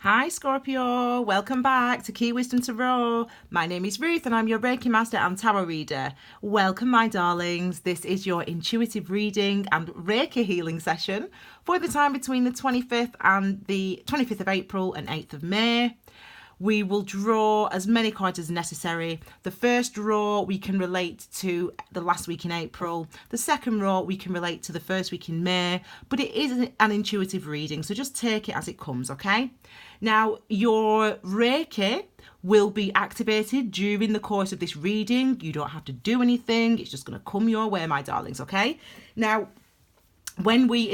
Hi Scorpio, welcome back to Key Wisdom Tarot. My name is Ruth and I'm your Reiki Master and Tarot Reader. Welcome my darlings, this is your intuitive reading and Reiki healing session for the time between the 25th of April and 8th of May. We will draw as many cards as necessary. The first draw we can relate to the last week in April. The second draw we can relate to the first week in May. But it is an intuitive reading, so just take it as it comes, okay? Now, your Reiki will be activated during the course of this reading. You don't have to do anything. It's just going to come your way, my darlings, okay? Now, when we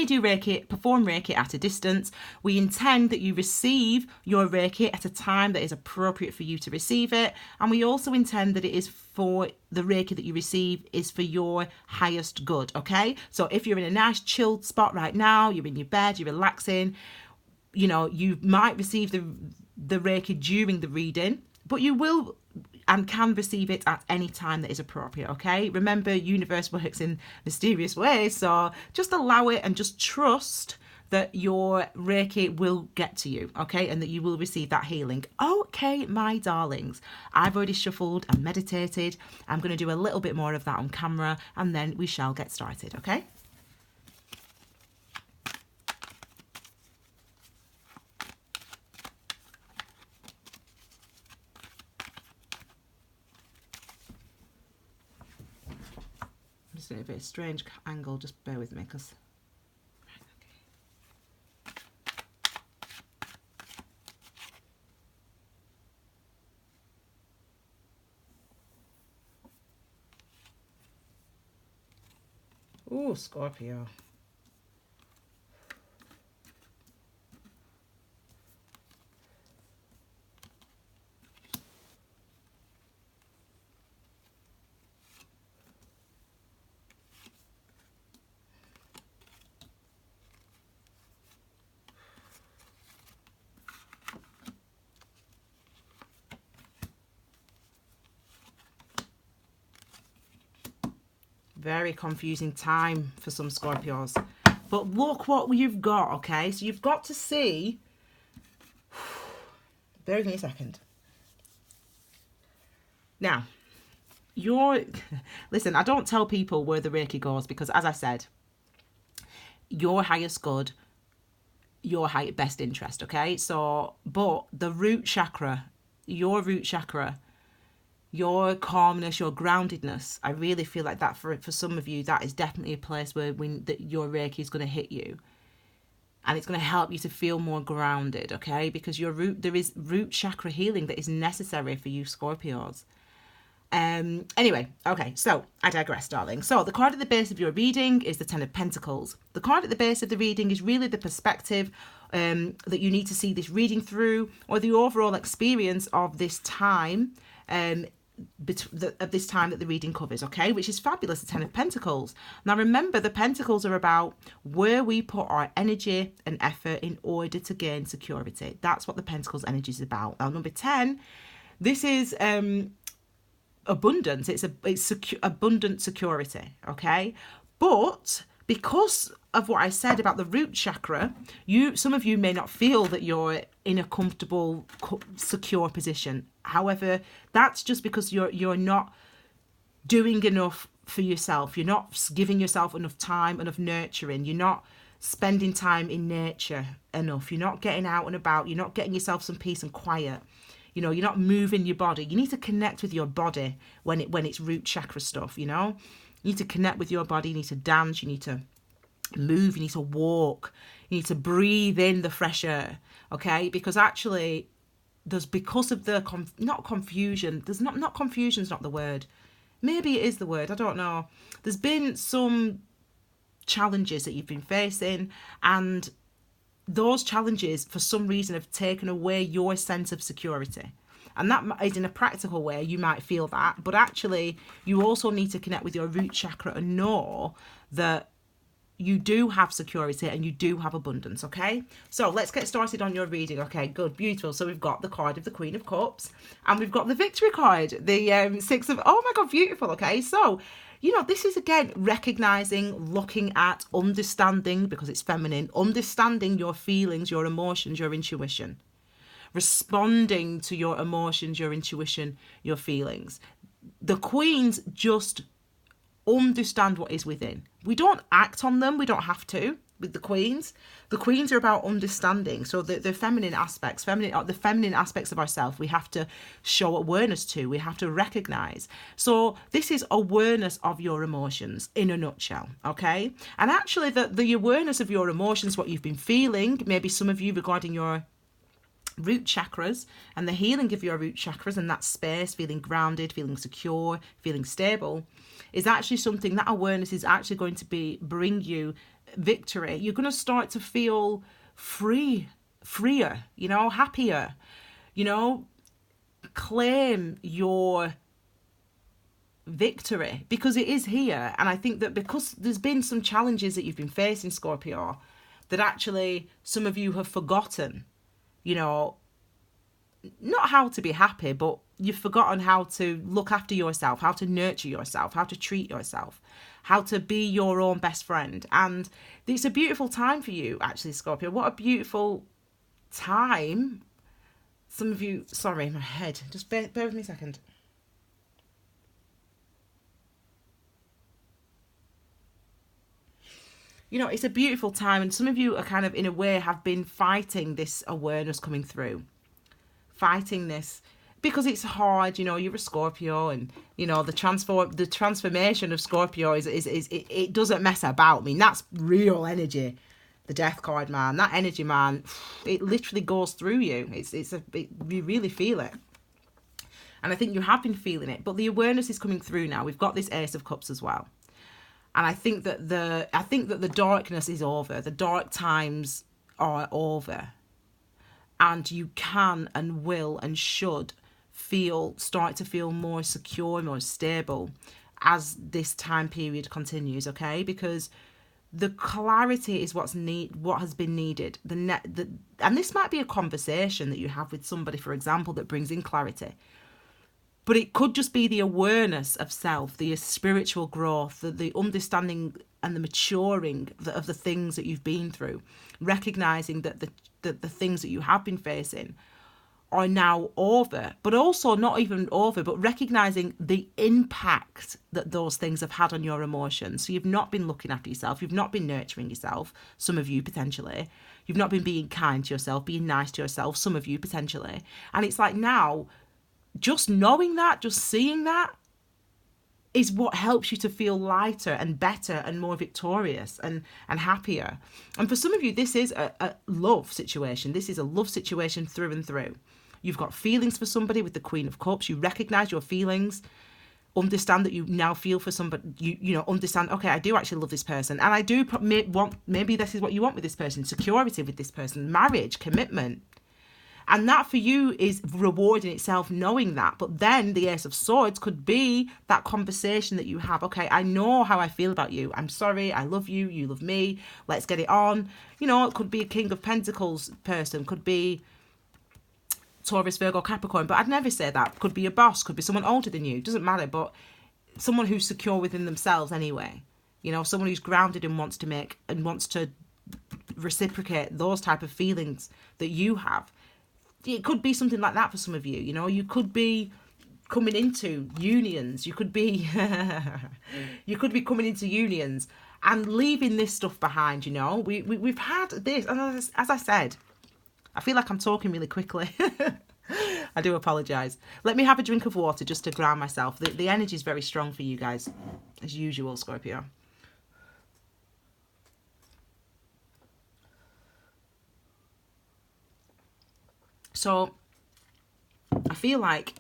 do Reiki, perform Reiki at a distance, we intend that you receive your Reiki at a time that is appropriate for you to receive it. And we also intend that it is for the Reiki that you receive is for your highest good, okay? So if you're in a nice chilled spot right now, you're in your bed, you're relaxing, you know, you might receive the Reiki during the reading, but you will and can receive it at any time that is appropriate, okay? Remember, universe works in mysterious ways, so just allow it and just trust that your Reiki will get to you, okay? And that you will receive that healing. Okay, my darlings, I've already shuffled and meditated. I'm going to do a little bit more of that on camera, and then we shall get started, okay? A bit of a strange angle, just bear with me because Scorpio. Very confusing time for some Scorpios. But look what you've got, okay? So you've got to see... Bear with me a second. Now, listen, I don't tell people where the Reiki goes because, as I said, your highest good, your best interest, okay? So, but the root chakra, your root chakra, your calmness, your groundedness, I really feel like that for some of you, that is definitely a place where your Reiki is going to hit you. And it's going to help you to feel more grounded, okay? Because there is root chakra healing that is necessary for you Scorpios. Anyway, okay, so I digress, darling. So the card at the base of your reading is the Ten of Pentacles. The card at the base of the reading is really the perspective that you need to see this reading through, or the overall experience of this time, of this time that the reading covers, okay, which is fabulous, the Ten of Pentacles. Now remember, the Pentacles are about where we put our energy and effort in order to gain security. That's what the Pentacles energy is about. Now number 10, this is abundance. It's abundant security, okay? But because of what I said about the root chakra, some of you may not feel that you're in a comfortable, secure position. However, that's just because you're not doing enough for yourself. You're not giving yourself enough time, enough nurturing. You're not spending time in nature enough. You're not getting out and about. You're not getting yourself some peace and quiet. You know, you're not moving your body. You need to connect with your body when it's root chakra stuff, you know? You need to connect with your body. You need to dance. You need to move. You need to walk. You need to breathe in the fresh air, okay? Because actually, because of the not confusion's not the word. Maybe it is the word. I don't know. There's been some challenges that you've been facing, and those challenges for some reason have taken away your sense of security. And that is, in a practical way, you might feel that, but actually you also need to connect with your root chakra and know that you do have security and you do have abundance, okay? So let's get started on your reading. Okay, good, beautiful. So we've got the card of the Queen of Cups and we've got the Victory card, the Six of, oh my God, beautiful. Okay, so, you know, this is again, recognizing, looking at, understanding, because it's feminine, understanding your feelings, your emotions, your intuition, responding to your emotions, your intuition, your feelings. The Queens just understand what is within. We don't act on them. We don't have to with the Queens. The Queens are about understanding. So the feminine aspects, the feminine aspects of ourselves, we have to show awareness to. We have to recognize. So this is awareness of your emotions in a nutshell, okay? And actually the awareness of your emotions, what you've been feeling, maybe some of you regarding your root chakras and the healing of your root chakras and that space, feeling grounded, feeling secure, feeling stable, is actually something, that awareness is actually going to bring you victory. You're going to start to feel freer, you know, happier, you know, claim your victory because it is here. And I think that because there's been some challenges that you've been facing, Scorpio, that actually some of you have forgotten, you know, not how to be happy, but you've forgotten how to look after yourself, how to nurture yourself, how to treat yourself, how to be your own best friend. And it's a beautiful time for you, actually, Scorpio. What a beautiful time. Some of you, sorry, my head, just bear with me a second. You know, it's a beautiful time, and some of you are kind of, in a way, have been fighting this awareness coming through. Fighting this because it's hard, you know, you're a Scorpio, and you know the transformation of Scorpio is it doesn't mess about. I mean, that's real energy. The Death card, man, that energy, man, it literally goes through you. You really feel it, and I think you have been feeling it. But the awareness is coming through now. We've got this Ace of Cups as well, and I think that the darkness is over. The dark times are over. And you can and will and should start to feel more secure, more stable as this time period continues, okay? Because the clarity is what has been needed. And this might be a conversation that you have with somebody, for example, that brings in clarity. But it could just be the awareness of self, the spiritual growth, the understanding and the maturing of the things that you've been through, recognizing that the things that you have been facing are now over, but also not even over, but recognizing the impact that those things have had on your emotions. So you've not been looking after yourself. You've not been nurturing yourself. Some of you potentially. You've not been being kind to yourself, being nice to yourself. Some of you potentially. And it's like now, just knowing that, just seeing that, is what helps you to feel lighter and better and more victorious and happier. And for some of you, this is a love situation. This is a love situation through and through. You've got feelings for somebody with the Queen of Cups. You recognize your feelings, understand that you now feel for somebody, you know, understand, okay, I do actually love this person. And I do want, maybe this is what you want with this person, security with this person, marriage, commitment. And that for you is rewarding itself knowing that. But then the Ace of Swords could be that conversation that you have. Okay, I know how I feel about you. I'm sorry. I love you. You love me. Let's get it on. You know, it could be a King of Pentacles person. Could be Taurus, Virgo, Capricorn. But I'd never say that. Could be a boss. Could be someone older than you. Doesn't matter. But someone who's secure within themselves anyway. You know, someone who's grounded and wants to reciprocate those type of feelings that you have. It could be something like that for some of you. You know, you could be coming into unions. You could be coming into unions and leaving this stuff behind. You know, we've had this, and as I said, I feel like I'm talking really quickly. I do apologize. Let me have a drink of water just to ground myself. The energy is very strong for you guys, as usual, Scorpio. So I feel like,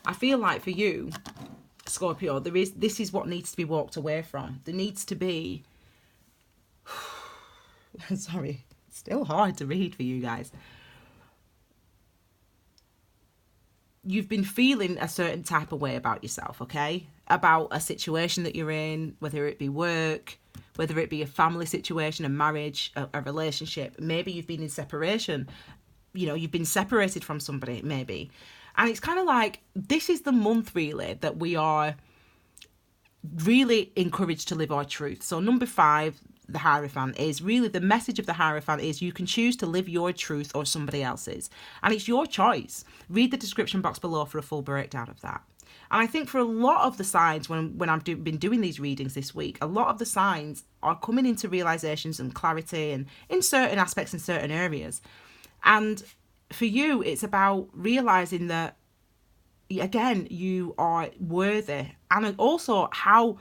I feel like for you, Scorpio, this is what needs to be walked away from. There needs to be, sorry, it's still hard to read for you guys. you've been feeling a certain type of way about yourself, okay? About a situation that you're in, whether it be work, whether it be a family situation, a marriage, a relationship. Maybe you've been in separation. You know, you've been separated from somebody, maybe. And it's kind of like, this is the month, really, that we are really encouraged to live our truth. So number 5, the Hierophant, is really the message of the Hierophant is you can choose to live your truth or somebody else's. And it's your choice. Read the description box below for a full breakdown of that. And I think for a lot of the signs, when I've been doing these readings this week, a lot of the signs are coming into realizations and clarity and in certain aspects, in certain areas. And for you, it's about realizing that, again, you are worthy, and also how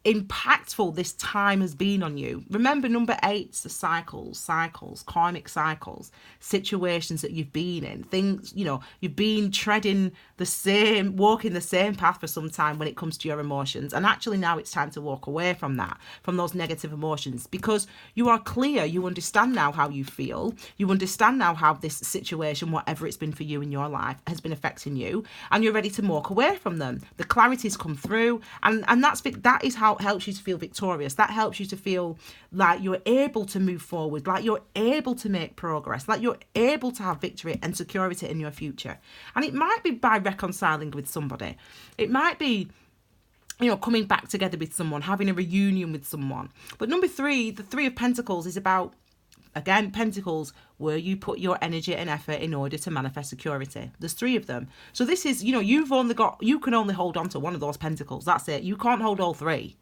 impactful this time has been on you. Remember, number 8's the cycles, karmic cycles, situations that you've been in, things, you know, you've been walking the same path for some time when it comes to your emotions. And actually now it's time to walk away from that, from those negative emotions, because you are clear, you understand now how you feel, you understand now how this situation, whatever it's been for you in your life, has been affecting you, and you're ready to walk away from them. The clarity's come through, and that is how it helps you to feel victorious. That helps you to feel like you're able to move forward, like you're able to make progress, like you're able to have victory and security in your future. And it might be by reconciling with somebody. It might be, you know, coming back together with someone, having a reunion with someone. But number 3, the 3 of Pentacles, is about, again, Pentacles, where you put your energy and effort in order to manifest security. There's 3 of them. So this is, you know, you can only hold on to one of those Pentacles. That's it. You can't hold all 3.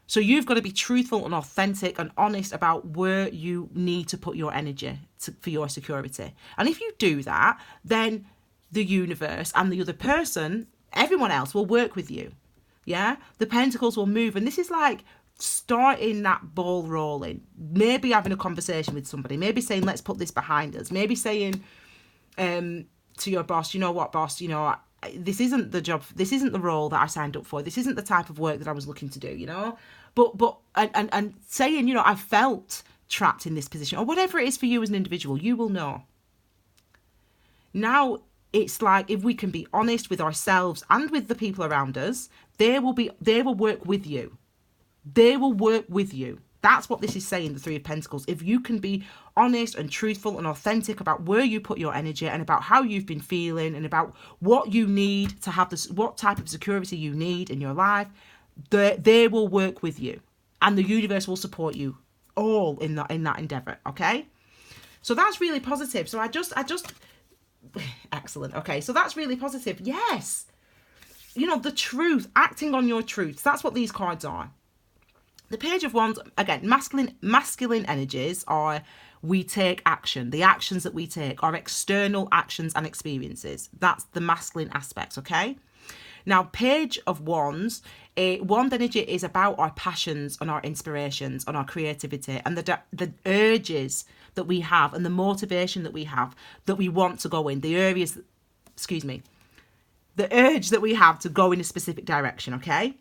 So you've got to be truthful and authentic and honest about where you need to put your energy for your security. And if you do that, then the universe and the other person, everyone else, will work with you. Yeah? The Pentacles will move. And this is like starting that ball rolling. Maybe having a conversation with somebody. Maybe saying, let's put this behind us. Maybe saying to your boss, you know what, boss, you know, this isn't the job, this isn't the role that I signed up for, this isn't the type of work that I was looking to do, you know, and saying, you know, I felt trapped in this position, or whatever it is for you as an individual, you will know. Now it's like, if we can be honest with ourselves and with the people around us, they will work with you. They will work with you. That's what this is saying, the 3 of Pentacles. If you can be honest and truthful and authentic about where you put your energy and about how you've been feeling and about what you need to have this, what type of security you need in your life, they will work with you, and the universe will support you all in that endeavor. Okay, so that's really positive. So I just excellent. Okay, so that's really positive. Yes, you know, the truth, acting on your truths. That's what these cards are. The Page of Wands, again, masculine energies are, we take action. The actions that we take are external actions and experiences. That's the masculine aspect, okay? Now, Page of Wands, wand energy is about our passions and our inspirations and our creativity and the urges that we have and the motivation that we have, that we want to go in, the areas, the urge that we have to go in a specific direction, okay?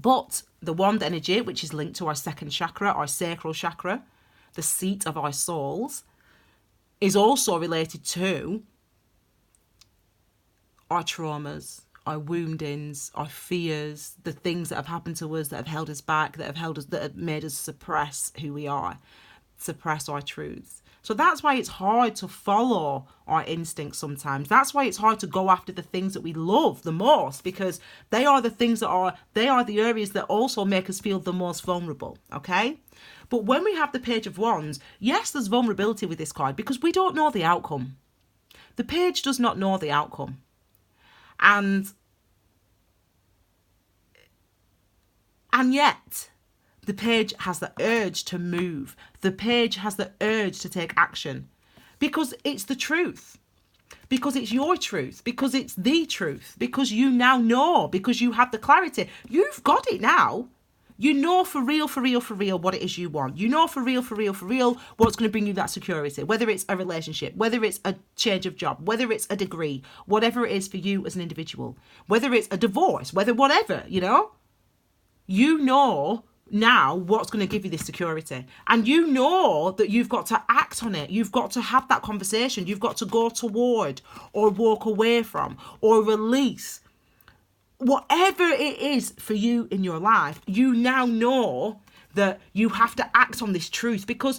But the wand energy, which is linked to our 2nd chakra, our sacral chakra, the seat of our souls, is also related to our traumas, our woundings, our fears, the things that have happened to us that have held us back, that have made us suppress who we are, suppress our truths. So that's why it's hard to follow our instincts sometimes. That's why it's hard to go after the things that we love the most, because they are the areas that also make us feel the most vulnerable, okay? But when we have the Page of Wands, yes, there's vulnerability with this card because we don't know the outcome. The page does not know the outcome. And yet, the page has the urge to move. The page has the urge to take action because it's the truth, because it's your truth, because it's the truth, because you now know, because you have the clarity. You've got it now. You know for real what it is you want. You know for real what's going to bring you that security, whether it's a relationship, whether it's a change of job, whether it's a degree, whatever it is for you as an individual, whether it's a divorce, whatever, you know. You know now what's going to give you this security. And you know that you've got to act on it. You've got to have that conversation. You've got to go toward or walk away from or release. Whatever it is for you in your life, you now know that you have to act on this truth, because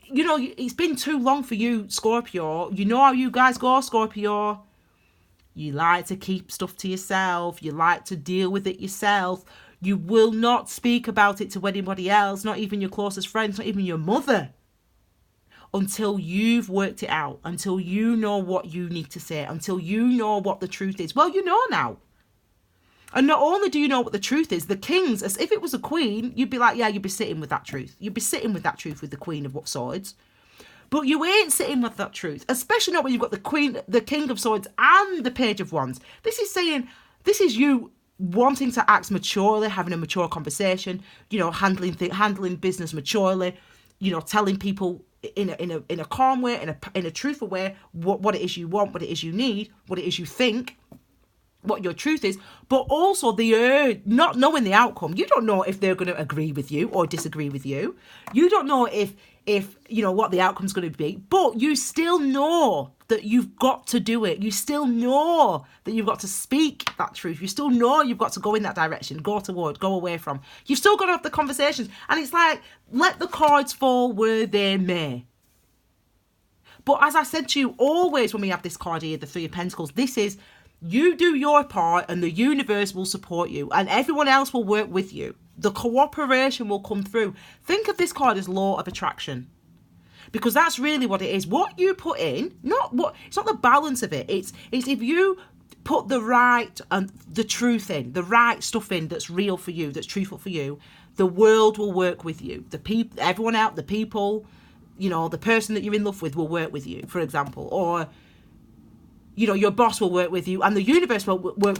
you know it's been too long for you, Scorpio. You know how you guys go, Scorpio. You like to keep stuff to yourself. You like to deal with it yourself. You will not speak about it to anybody else, not even your closest friends, not even your mother, until you've worked it out, until you know what you need to say, until you know what the truth is. Well, you know now. And not only do you know what the truth is, the kings, as if it was a queen, you'd be like, yeah, you'd be sitting with that truth. You'd be sitting with that truth with the Queen of Swords. But you ain't sitting with that truth, especially not when you've got the Queen, the King of Swords and the Page of Wands. This is saying, this is you wanting to act maturely, having a mature conversation, you know, handling business maturely, you know, telling people in a calm way, in a truthful way, what it is you want, what it is you need, what it is you think, what your truth is, but also not knowing the outcome. You don't know if they're going to agree with you or disagree with you. You don't know if you know what the outcome's going to be, but you still know that you've got to do it. You still know that you've got to speak that truth. You still know you've got to go in that direction, go toward, go away from. You've still got to have the conversations. And it's like, let the cards fall where they may. But as I said to you, always when we have this card here, the Three of Pentacles, this is, you do your part and the universe will support you and everyone else will work with you. The cooperation will come through. Think of this card as law of attraction, because that's really what it is. What you put in, it's not the balance of it. It's if you put the right and the truth in, the right stuff in that's real for you, that's truthful for you, the world will work with you. The people, everyone out, the people, you know, the person that you're in love with will work with you, for example, or you know, your boss will work with you, and the universe will work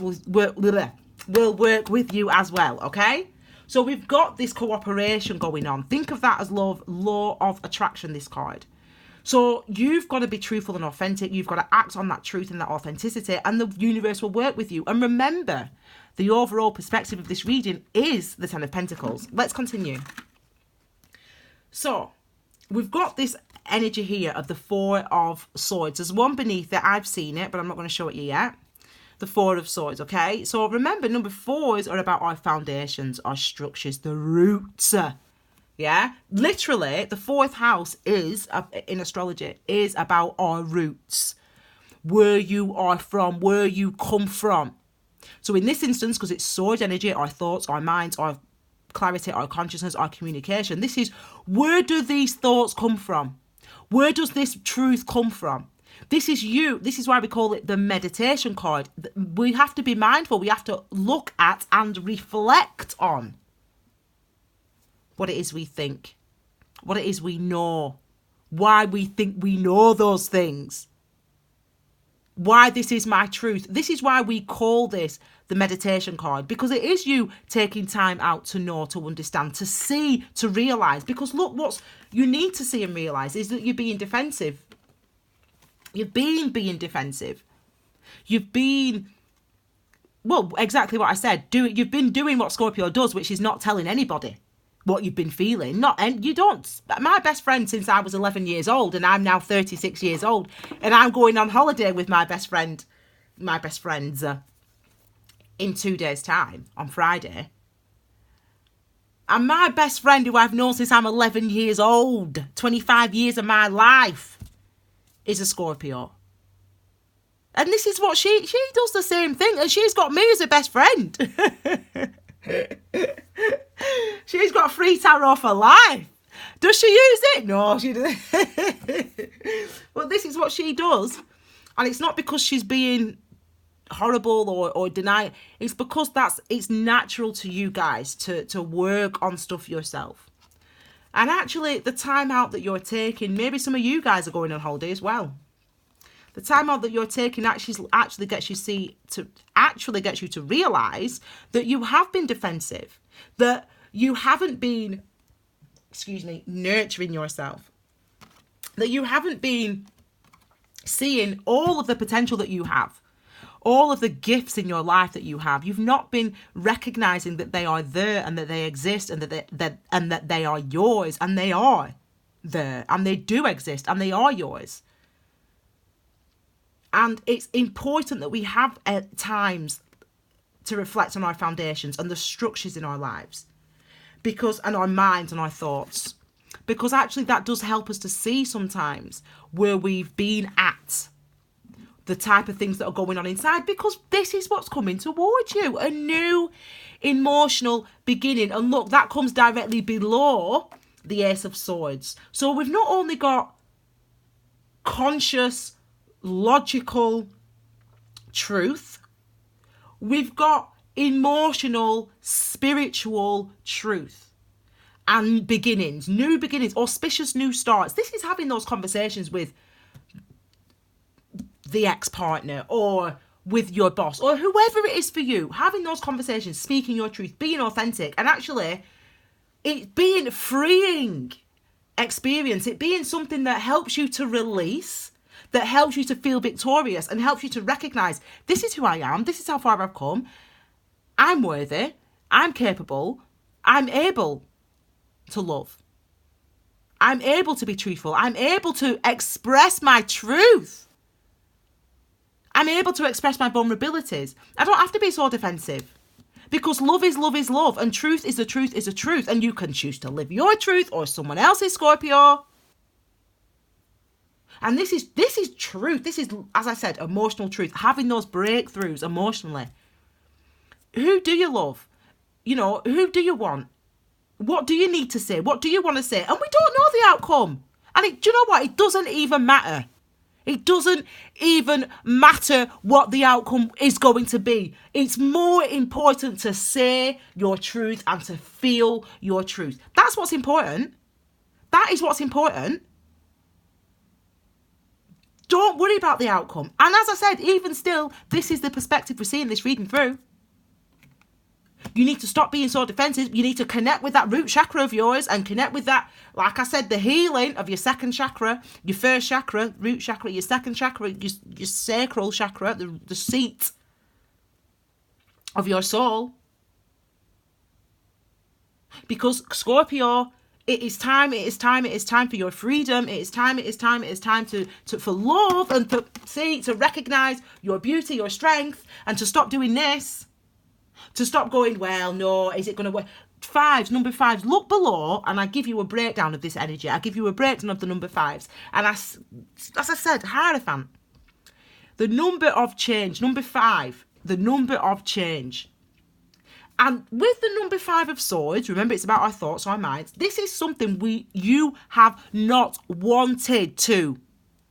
with you as well, okay? So we've got this cooperation going on. Think of that as law of attraction, this card. So you've got to be truthful and authentic. You've got to act on that truth and that authenticity, and the universe will work with you. And remember, the overall perspective of this reading is the Ten of Pentacles. Let's continue. So we've got this energy here of the Four of Swords. There's one beneath it. I've seen it, but I'm not going to show it you yet. The Four of Swords, okay? So remember, number 4s are about our foundations, our structures, the roots. Yeah? Literally, the 4th house is, in astrology, is about our roots. Where you are from, where you come from. So in this instance, because it's sword energy, our thoughts, our minds, our clarity, our consciousness, our communication, this is, where do these thoughts come from? Where does this truth come from? This is you. This is why we call it the meditation card. We have to be mindful. We have to look at and reflect on what it is we think, what it is we know, why we think we know those things, why this is my truth. This is why we call this the meditation card, because it is you taking time out to know, to understand, to see, to realize. Because look, what you need to see and realize is that you're being defensive. You've been being defensive. You've been, well, exactly what I said. You've been doing what Scorpio does, which is not telling anybody what you've been feeling. And you don't. My best friend since I was 11 years old, and I'm now 36 years old, and I'm going on holiday with my best friends in 2 days' time on Friday. And my best friend, who I've known since I'm 11 years old, 25 years of my life, is a Scorpio. And this is what she does the same thing, and she's got me as a best friend. She's got free tarot for life. Does she use it? No, she doesn't. But this is what she does. And it's not because she's being horrible or deny. It's because it's natural to you guys to work on stuff yourself. And actually, the time out that you're taking, maybe some of you guys are going on holiday as well. The time out that you're taking actually gets you to realize that you have been defensive, that you haven't been, nurturing yourself, that you haven't been seeing all of the potential that you have, all of the gifts in your life that you have. You've not been recognizing that they are there and that they exist and that they are yours, and they are there and they do exist and they are yours. And it's important that we have at times to reflect on our foundations and the structures in our lives, and our minds and our thoughts, because actually that does help us to see sometimes where we've been at, the type of things that are going on inside, because this is what's coming towards you, a new emotional beginning. And look, that comes directly below the Ace of Swords. So we've not only got conscious, logical truth, we've got emotional, spiritual truth and beginnings, new beginnings, auspicious new starts. This is having those conversations with the ex-partner or with your boss or whoever it is for you, having those conversations, speaking your truth, being authentic, and actually it being freeing experience, it being something that helps you to release, that helps you to feel victorious and helps you to recognize, this is who I am, this is how far I've come, I'm worthy, I'm capable, I'm able to love, I'm able to be truthful, I'm able to express my truth, I'm able to express my vulnerabilities. I don't have to be so defensive, because love is love, and truth is a truth, and you can choose to live your truth or someone else's, Scorpio. And this is truth. This is, as I said, emotional truth, having those breakthroughs emotionally. Who do you love? You know, who do you want? What do you need to say? What do you want to say? And we don't know the outcome. And do you know what? It doesn't even matter. It doesn't even matter what the outcome is going to be. It's more important to say your truth and to feel your truth. That's what's important. That is what's important. Don't worry about the outcome. And as I said, even still, this is the perspective we're seeing this reading through. You need to stop being so defensive. You need to connect with that root chakra of yours and connect with that, like I said, the healing of your second chakra, your first chakra, root chakra, your second chakra, your sacral chakra, the seat of your soul. Because Scorpio, it is time for your freedom. It is time to for love and to recognize your beauty, your strength, and to stop doing this. To stop going, well, no, is it going to work? Number fives, look below, and I give you a breakdown of this energy. I give you a breakdown of the number fives. And as I said, Hierophant, the number of change, number 5, the number of change. And with the number 5 of swords, remember, it's about our thoughts, our minds. This is something you have not wanted to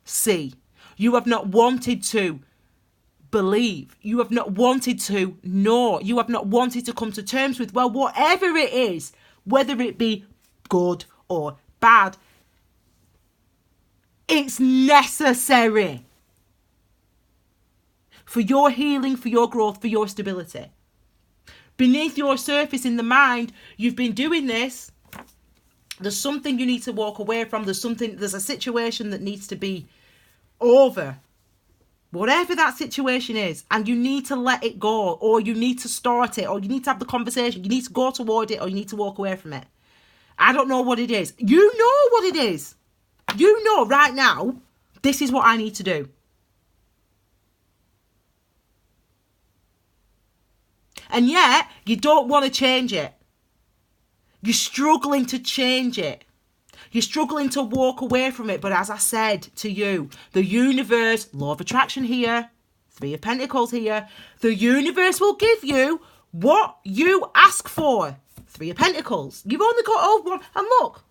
see. You have not wanted to believe. You have not wanted to know. You have not wanted to come to terms with, well, whatever it is, whether it be good or bad, it's necessary for your healing, for your growth, for your stability. Beneath your surface in the mind, you've been doing this. There's something you need to walk away from. There's a situation that needs to be over. Whatever that situation is, and you need to let it go, or you need to start it, or you need to have the conversation, you need to go toward it, or you need to walk away from it. I don't know what it is. You know what it is. You know right now, this is what I need to do. And yet, you don't want to change it. You're struggling to change it. You're struggling to walk away from it. But as I said to you, the universe, law of attraction here, 3 of Pentacles here, the universe will give you what you ask for. 3 of Pentacles. You've only got one. And look,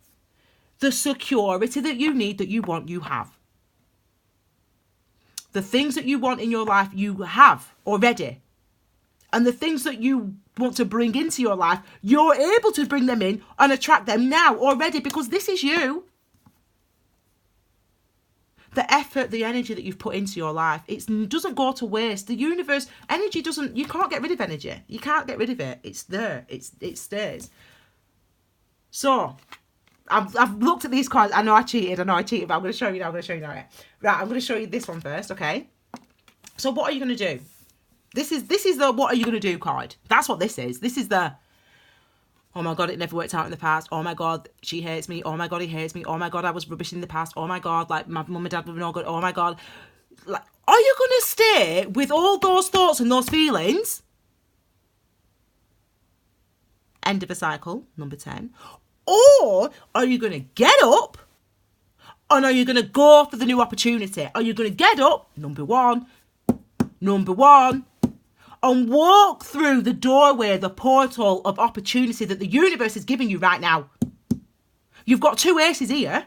the security that you need, that you want, you have. The things that you want in your life, you have already. And the things that you want to bring into your life, you're able to bring them in and attract them now already, because this is you. The effort, the energy that you've put into your life, it doesn't go to waste. The universe, energy doesn't, you can't get rid of energy. You can't get rid of it. It's there. It stays. So, I've looked at these cards. I know I cheated, but I'm going to show you now. Right, I'm going to show you this one first, okay? So what are you going to do? This is the what are you going to do card. That's what this is. This is the, oh my God, it never worked out in the past. Oh my God, she hates me. Oh my God, he hates me. Oh my God, I was rubbish in the past. Oh my God, like my mum and dad were no good. Oh my God. Like, are you going to stay with all those thoughts and those feelings? End of a cycle, number 10. Or are you going to get up and are you going to go for the new opportunity? Are you going to get up, number one, and walk through the doorway, the portal of opportunity that the universe is giving you right now? You've got 2 aces here.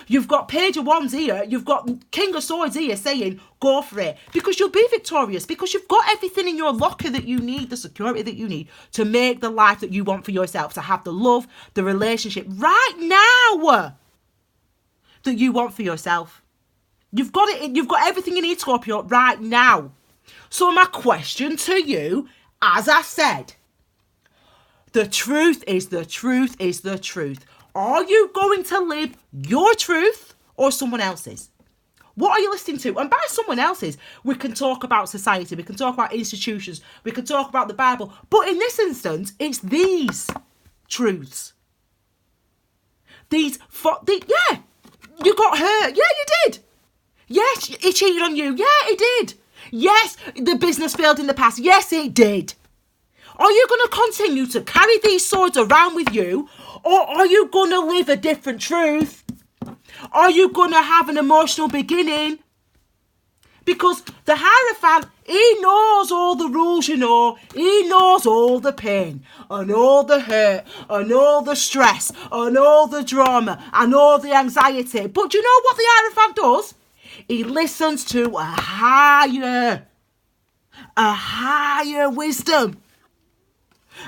You've got Page of Wands here. You've got King of Swords here saying, go for it. Because you'll be victorious. Because you've got everything in your locker that you need, the security that you need to make the life that you want for yourself, to have the love, the relationship right now that you want for yourself. You've got it. You've got everything you need, Scorpio, right now. So my question to you, as I said, the truth is the truth is the truth. Are you going to live your truth or someone else's? What are you listening to? And by someone else's, we can talk about society, we can talk about institutions, we can talk about the Bible. But in this instance, it's these truths. Yeah, you got hurt. Yeah, you did. Yes, he cheated on you. Yeah, he did. Yes, the business failed in the past. Yes, it did. Are you going to continue to carry these swords around with you? Or are you going to live a different truth? Are you going to have an emotional beginning? Because the Hierophant, he knows all the rules, you know. He knows all the pain and all the hurt and all the stress and all the drama and all the anxiety. But do you know what the Hierophant does? He listens to a higher wisdom.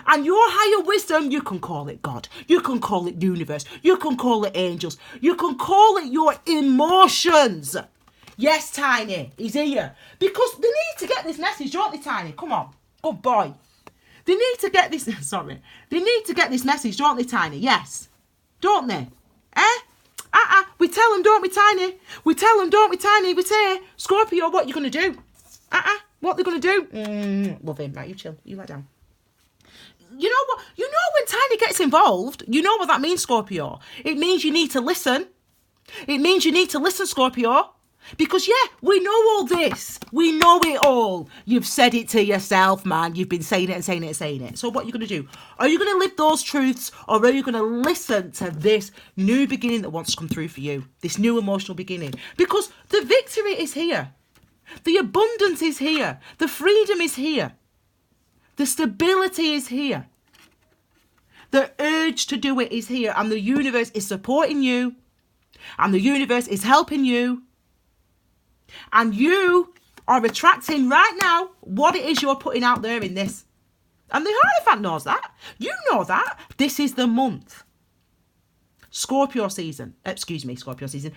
And your higher wisdom, you can call it God. You can call it universe. You can call it angels. You can call it your emotions. Yes, Tiny, he's here. Because they need to get this message, don't they, Tiny? Come on. Good boy. They need to get this... Sorry. They need to get this message, don't they, Tiny? Yes. Don't they? We tell them, don't we, Tiny? We tell them, don't we, Tiny? We say, Scorpio, what you going to do? What they're going to do? Love him. Right, you chill. You lie down. You know what? You know when Tiny gets involved, you know what that means, Scorpio. It means you need to listen. It means you need to listen, Scorpio. Because, yeah, we know all this. We know it all. You've said it to yourself, man. You've been saying it and saying it and saying it. So what are you going to do? Are you going to live those truths, or are you going to listen to this new beginning that wants to come through for you? This new emotional beginning. Because the victory is here. The abundance is here. The freedom is here. The stability is here. The urge to do it is here. And the universe is supporting you. And the universe is helping you. And you are attracting right now what it is you're putting out there in this. And the Hierophant knows that. You know that. This is the month. Scorpio season. Scorpio season.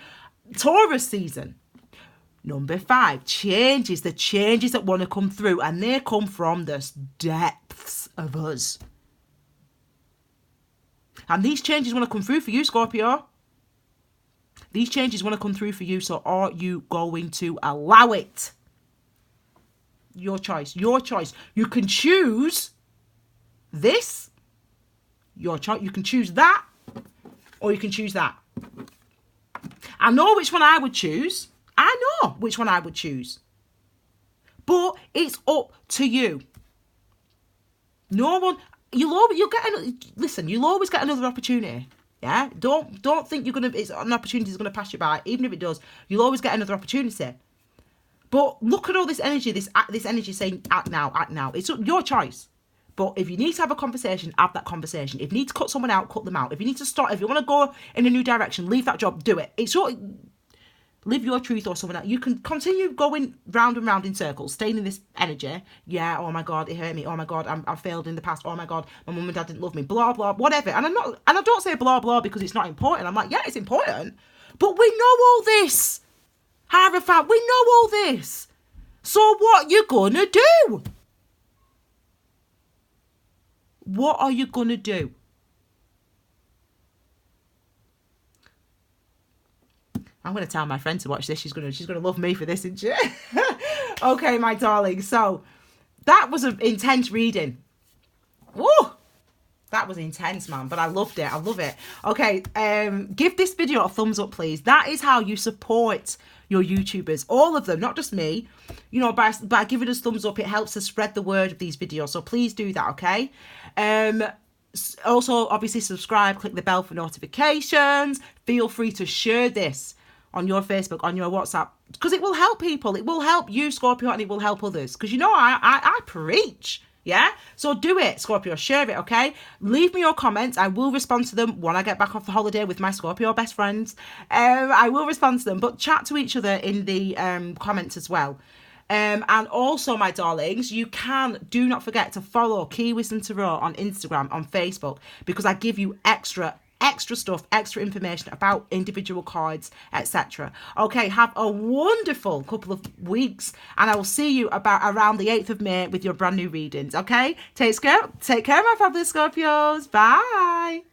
Taurus season. Number 5, changes, the changes that want to come through, and they come from the depths of us. And these changes want to come through for you, Scorpio. These changes want to come through for you, so are you going to allow it? Your choice, your choice. You can choose this, your choice. You can choose that, or you can choose that. I know which one I would choose. I know which one I would choose. But it's up to you. No one, you'll always get another opportunity. Yeah? Don't think it's an opportunity that's going to pass you by. Even if it does, you'll always get another opportunity. But look at all this energy, this energy saying act now, act now. It's your choice. But if you need to have a conversation, have that conversation. If you need to cut someone out, cut them out. If you need to start, if you want to go in a new direction, leave that job, do it. It's your... Live your truth or someone else. You can continue going round and round in circles, staying in this energy. Yeah, oh my God, it hurt me. Oh my God, I failed in the past. Oh my God, my mum and dad didn't love me. Blah, blah, whatever. And I don't say blah, blah because it's not important. I'm like, yeah, it's important. But we know all this. Hierophant, we know all this. So what you gonna do? What are you gonna do? I'm going to tell my friend to watch this. She's going to love me for this, isn't she? Okay, my darling. So that was an intense reading. Woo! That was intense, man, but I loved it. I love it. Okay, give this video a thumbs up, please. That is how you support your YouTubers, all of them, not just me. You know, by giving us thumbs up, it helps us spread the word of these videos. So please do that, okay? Also, obviously, subscribe, click the bell for notifications. Feel free to share this on your Facebook, on your WhatsApp, because it will help people. It will help you, Scorpio, and it will help others. Because, you know, I preach. Yeah, so do it, Scorpio. Share it, okay? Leave me your comments. I will respond to them when I get back off the holiday with my Scorpio best friends. I will respond to them, but chat to each other in the comments as well. And also, my darlings, do not forget to follow Key Wisdom Tarot on Instagram, on Facebook, because I give you extra stuff, extra information about individual cards, etc. Okay, have a wonderful couple of weeks, and I will see you around the 8th of May with your brand new readings. Okay, take care, my fabulous Scorpios. Bye.